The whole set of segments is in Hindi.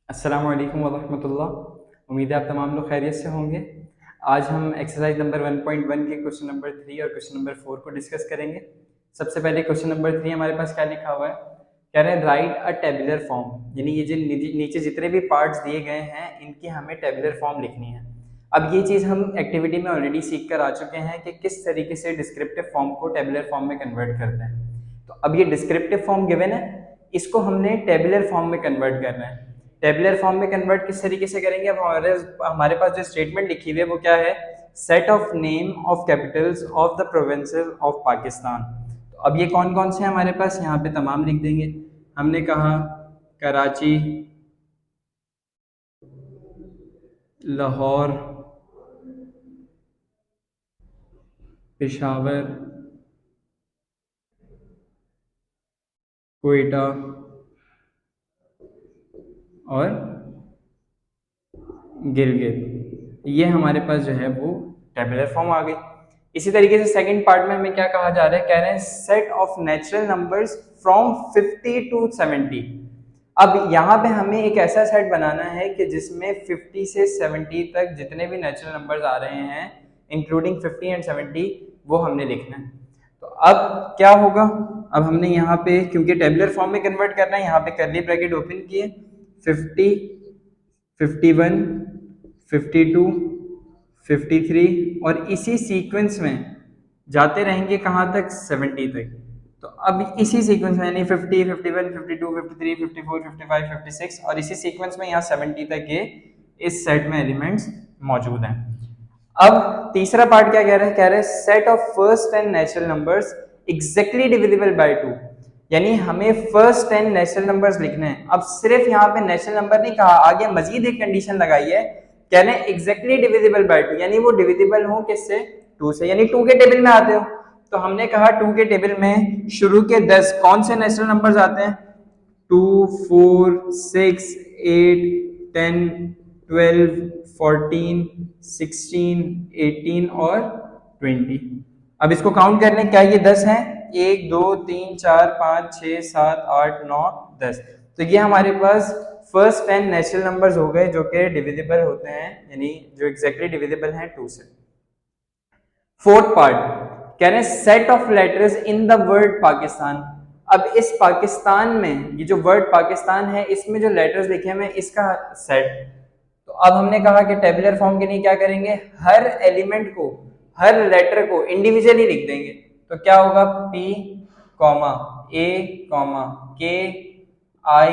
अस्सलाम वालेकुम वरहमतुल्लाह। उम्मीद है आप तमाम लोग खैरियत से होंगे। आज हम एक्सरसाइज नंबर 1.1 के क्वेश्चन नंबर 3 और क्वेश्चन नंबर 4 को डिस्कस करेंगे। सबसे पहले क्वेश्चन नंबर 3 हमारे पास क्या लिखा हुआ है, कह रहे हैं राइट अ टेबुलर फॉर्म, यानी ये जो नीचे जितने भी पार्ट्स दिए गए हैं इनकी हमें टेबुलर फॉर्म लिखनी है। अब ये चीज़ हम एक्टिविटी में ऑलरेडी सीख कर आ चुके हैं कि किस तरीके से डिस्क्रिप्टिव फॉर्म को टेबुलर फॉर्म में कन्वर्ट करते हैं। तो अब ये डिस्क्रिप्टिव फॉर्म गिवन है, इसको हमने टेबुलर फॉर्म में कन्वर्ट करना है। टेबुलर फॉर्म में कन्वर्ट किस तरीके से करेंगे, अब हमारे पास जो स्टेटमेंट लिखी हुई है वो क्या है, set of name of Capitals of the provinces of Pakistan. तो अब ये कौन कौन से हैं हमारे पास, यहाँ पे तमाम लिख देंगे। हमने कहा कराची, लाहौर, पेशावर, कोयटा और गिलगित। ये हमारे पास जो है वो टेबुलर फॉर्म आ गई। इसी तरीके से सेकंड पार्ट में हमें क्या कहा जा रहा है, कह रहे हैं set of natural numbers from 50 to 70। अब यहाँ पे हमें एक ऐसा सेट बनाना है कि जिसमें 50 से 70 तक जितने भी नेचुरल नंबर्स आ रहे हैं इंक्लूडिंग 50 एंड 70 वो हमने लिखना है। तो अब क्या होगा, अब हमने यहाँ पे क्योंकि टेबुलर फॉर्म में कन्वर्ट करना है, यहाँ पे कर्ली ब्रैकेट ओपन किए, 50, 51, 52, 53 और इसी सीक्वेंस में जाते रहेंगे कहाँ तक, 70 तक। तो अब इसी सीक्वेंस में यानी 50, 51, 52, 53, 54, 55, 56 और इसी सीक्वेंस में यहाँ 70 तक के इस सेट में एलिमेंट्स मौजूद हैं। अब तीसरा पार्ट क्या कह रहा है, कह रहा है set of first 10 natural numbers exactly divisible by 2, यानी हमें फर्स्ट 10 नेचुरल नंबर्स लिखने हैं। अब सिर्फ यहाँ पे नेचुरल नंबर नहीं कहा, आगे मजीद एक कंडीशन लगाई है, कह रहे हैं एग्जैक्टली डिविजिबल बाय 2, यानी वो डिविजिबल हो किससे, 2 से, यानी 2 के टेबल में आते हो। तो हमने कहा 2 के टेबल में शुरू के 10 कौन से नेचुरल नंबर्स आते हैं, 2, 4, 6, 8, 10, 12, 14, 16, 18 और 20। अब इसको काउंट करने, क्या ये 10 हैं, 1, 2, 3, 4, 5, 6, 7, 8, 9, 10। तो ये हमारे पास फर्स्ट 10 नेचुरल नंबर्स हो गए जो कि डिविजिबल होते हैं, यानी जो एग्जैक्टली डिविजिबल हैं 2 से। फोर्थ पार्ट कह रहे हैं set of letters in the word Pakistan. अब इस पाकिस्तान में ये जो वर्ड पाकिस्तान है इसमें जो लेटर्स लिखे हैं इसका सेट। तो अब हमने कहा कि टेबुलर फॉर्म के लिए क्या करेंगे, हर एलिमेंट को, हर लेटर को इंडिविजुअली लिख देंगे। तो क्या होगा, P, A, K, I,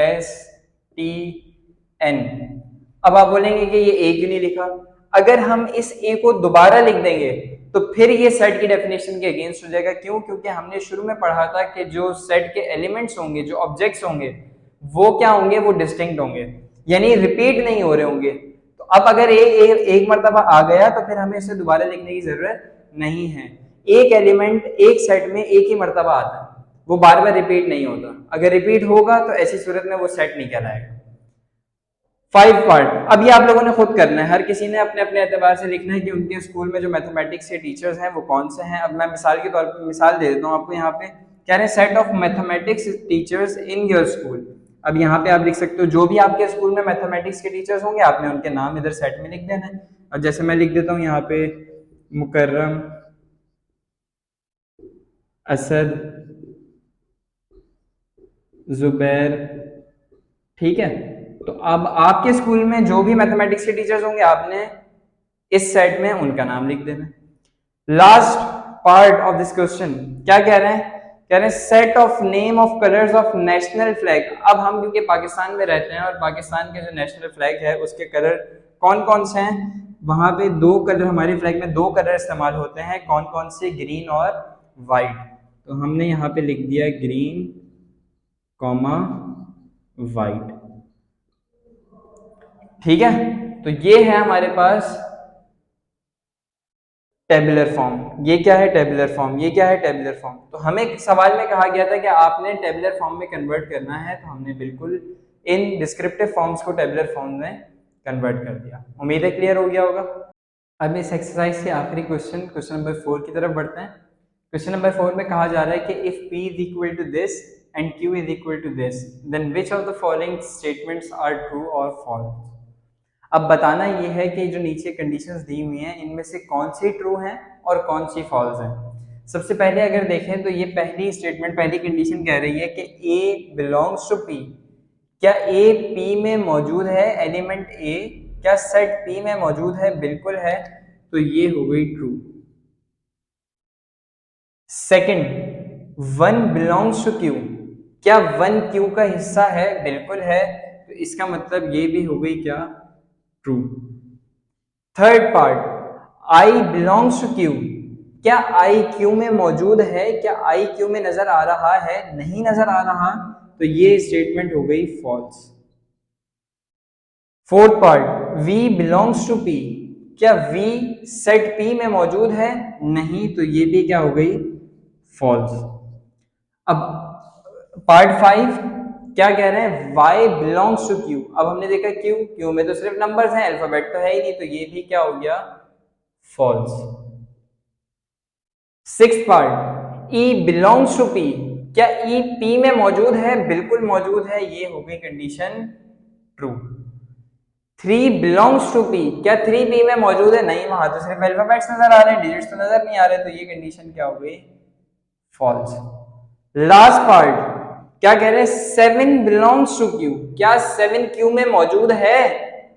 S, T, N। अब आप बोलेंगे कि ये ए क्यों नहीं लिखा, अगर हम इस ए को दोबारा लिख देंगे तो फिर ये सेट की डेफिनेशन के अगेंस्ट हो जाएगा। क्यों, क्योंकि हमने शुरू में पढ़ा था कि जो सेट के एलिमेंट्स होंगे, जो ऑब्जेक्ट्स होंगे वो क्या होंगे, वो डिस्टिंक्ट होंगे, यानी रिपीट नहीं हो रहे होंगे। तो अब अगर एक मरतबा आ गया तो फिर हमें इसे दोबारा लिखने की जरूरत नहीं है। एक एलिमेंट एक सेट में एक ही मरतबा आता है, वो बार बार रिपीट नहीं होता। अगर रिपीट होगा तो ऐसी सूरत में वो सेट नहीं कहलाएगा। 5 पार्ट, अब ये आप लोगों ने खुद करना है, हर किसी ने अपने अपने एतबार से लिखना है कि उनके स्कूल में जो मैथमेटिक्स के टीचर्स हैं वो कौन से हैं। अब मैं मिसाल के तौर पर मिसाल दे देता हूँ आपको, यहाँ पे कह रहे हैं set of mathematics teachers in your school. अब यहाँ पे आप लिख सकते हो जो भी आपके स्कूल में मैथमेटिक्स के टीचर्स होंगे आपने उनके नाम इधर सेट में लिख देना है। और जैसे मैं लिख देता हूँ यहाँ पे मुकर्रम, असद, जुबैर, ठीक है। तो अब आपके स्कूल में जो भी मैथमेटिक्स के टीचर्स होंगे आपने इस सेट में उनका नाम लिख देना। Last part of this question क्या कह रहे हैं, कह रहे हैं set of name of colours of national flag. अब हम क्योंकि पाकिस्तान में रहते हैं और पाकिस्तान के जो नेशनल फ्लैग है उसके कलर कौन कौन से हैं, वहां पे 2 कलर, हमारे फ्लैग में 2 कलर इस्तेमाल होते हैं, कौन कौन से, ग्रीन और वाइट। तो हमने यहाँ पे लिख दिया ग्रीन कॉमा वाइट, ठीक है। तो ये है हमारे पास टेबुलर फॉर्म। ये क्या है, टेबुलर फॉर्म। ये क्या है, टेबुलर फॉर्म। तो हमें सवाल में कहा गया था कि आपने टेबुलर फॉर्म में कन्वर्ट करना है, तो हमने बिल्कुल इन डिस्क्रिप्टिव फॉर्म्स को टेबुलर फॉर्म में कन्वर्ट कर दिया। उम्मीद है क्लियर हो गया होगा। अब इस एक्सरसाइज के आखिरी क्वेश्चन नंबर 4 की तरफ बढ़ते हैं। क्वेश्चन नंबर 4 में कहा जा रहा है कि if P is equal to this and q is equal to this, then which of the following statements are true or false? अब बताना ये है कि जो नीचे कंडीशंस दी हुई हैं इनमें से कौन सी ट्रू हैं और कौन सी फॉल्स हैं। सबसे पहले अगर देखें तो ये पहली स्टेटमेंट, पहली कंडीशन कह रही है कि A बिलोंग्स टू P। क्या A P में मौजूद है, एलिमेंट A क्या सेट P में मौजूद है? बिल्कुल है, तो ये हो गई true. Second, 1 belongs to Q, क्या 1 Q का हिस्सा है? बिल्कुल है, तो इसका मतलब ये भी हो गई क्या? True. Third part, I belongs to Q, क्या I Q में मौजूद है? क्या I Q में नजर आ रहा है? नहीं नजर आ रहा, तो ये स्टेटमेंट हो गई false. Fourth part, V belongs to P, क्या V सेट P में मौजूद है? नहीं, तो ये भी क्या हो गई? फॉल्स। अब पार्ट 5 क्या कह रहे हैं? Y belongs to Q। अब हमने देखा Q में तो सिर्फ नंबर्स हैं, अल्फाबेट तो है ही नहीं, तो ये भी क्या हो गया? False. Sixth part, E belongs to P, क्या E P में मौजूद है? बिल्कुल मौजूद है, ये हो गई condition true. 3 belongs to P, क्या 3 P में मौजूद है? नहीं, वहां तो सिर्फ अल्फाबेट्स नजर आ रहे हैं, डिजिट्स तो नजर नहीं आ रहे, तो ये कंडीशन क्या हो गई? फॉल्स। लास्ट पार्ट क्या कह रहे हैं? 7 बिलोंग्स टू Q, क्या 7 Q में मौजूद है?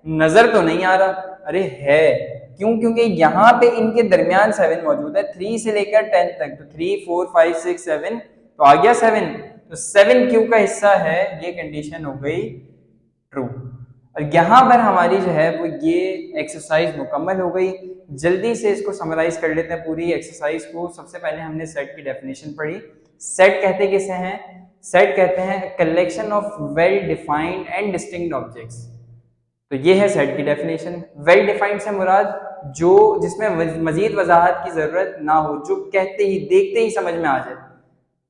नजर तो नहीं आ रहा, अरे है, क्यों? क्योंकि यहाँ पे इनके दरमियान 7 मौजूद है, 3 से लेकर 10 तक, तो 3 4 5 6 7, तो आ गया 7, तो 7 Q का हिस्सा है, ये कंडीशन हो गई ट्रू। और यहाँ पर हमारी जो है वो ये एक्सरसाइज मुकम्मल हो गई। जल्दी से इसको समराइज कर लेते हैं पूरी एक्सरसाइज को। सबसे पहले हमने सेट की डेफिनेशन पढ़ी। सेट कहते किसे हैं? सेट कहते हैं collection of well defined and distinct objects. तो ये है सेट की डेफिनेशन। वेल डिफाइंड से मुराद जो जिसमें मजीद वजाहत की जरूरत ना हो, जो कहते ही देखते ही समझ में आ जाए,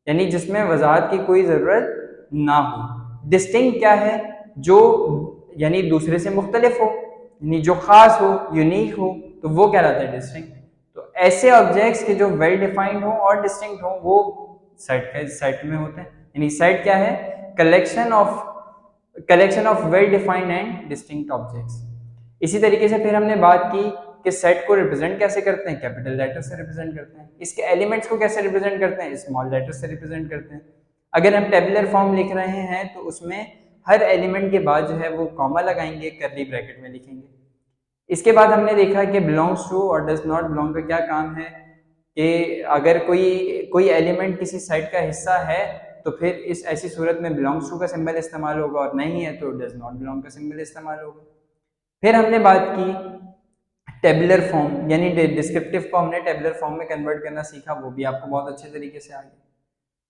यानी जिसमें वजाहत की कोई जरूरत ना हो। डिस्टिंक्ट क्या है? जो यानी दूसरे से मुख्तलिफ हो, यानी जो खास हो, यूनिक हो, तो वो कहलाता है डिस्टिंक्ट। तो ऐसे ऑब्जेक्ट्स के जो वेल डिफाइंड हो और डिस्टिंक्ट हो वो सेट में होते हैं। यानी सेट क्या है? Collection of well defined and distinct objects. इसी तरीके से फिर हमने बात की कि सेट को रिप्रेजेंट कैसे करते हैं? कैपिटल लेटर से रिप्रेजेंट करते हैं। इसके एलिमेंट्स को कैसे रिप्रेजेंट करते हैं? स्मॉल लेटर से रिप्रेजेंट करते हैं। अगर हम टेबुलर फॉर्म लिख रहे हैं तो उसमें हर एलिमेंट के बाद जो है वो कॉमा लगाएंगे, कर्ली ब्रैकेट में लिखेंगे। इसके बाद हमने देखा कि बिलोंग्स टू और डज नॉट बिलोंग का क्या काम है, कि अगर कोई एलिमेंट किसी सेट का हिस्सा है तो फिर इस ऐसी सूरत में बिलोंग्स टू का सिंबल इस्तेमाल होगा, और नहीं है तो डज नॉट बिलोंग का सिंबल इस्तेमाल होगा। फिर हमने बात की टेबुलर फॉर्म, यानी डिस्क्रिप्टिव को हमने टेबुलर फॉर्म में कन्वर्ट करना सीखा, वो भी आपको बहुत अच्छे तरीके से आ गया।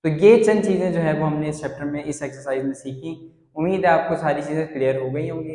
तो ये चंद चीज़ें जो है वो हमने इस चैप्टर में, इस एक्सरसाइज में सीखी। उम्मीद है आपको सारी चीज़ें क्लियर हो गई होंगी।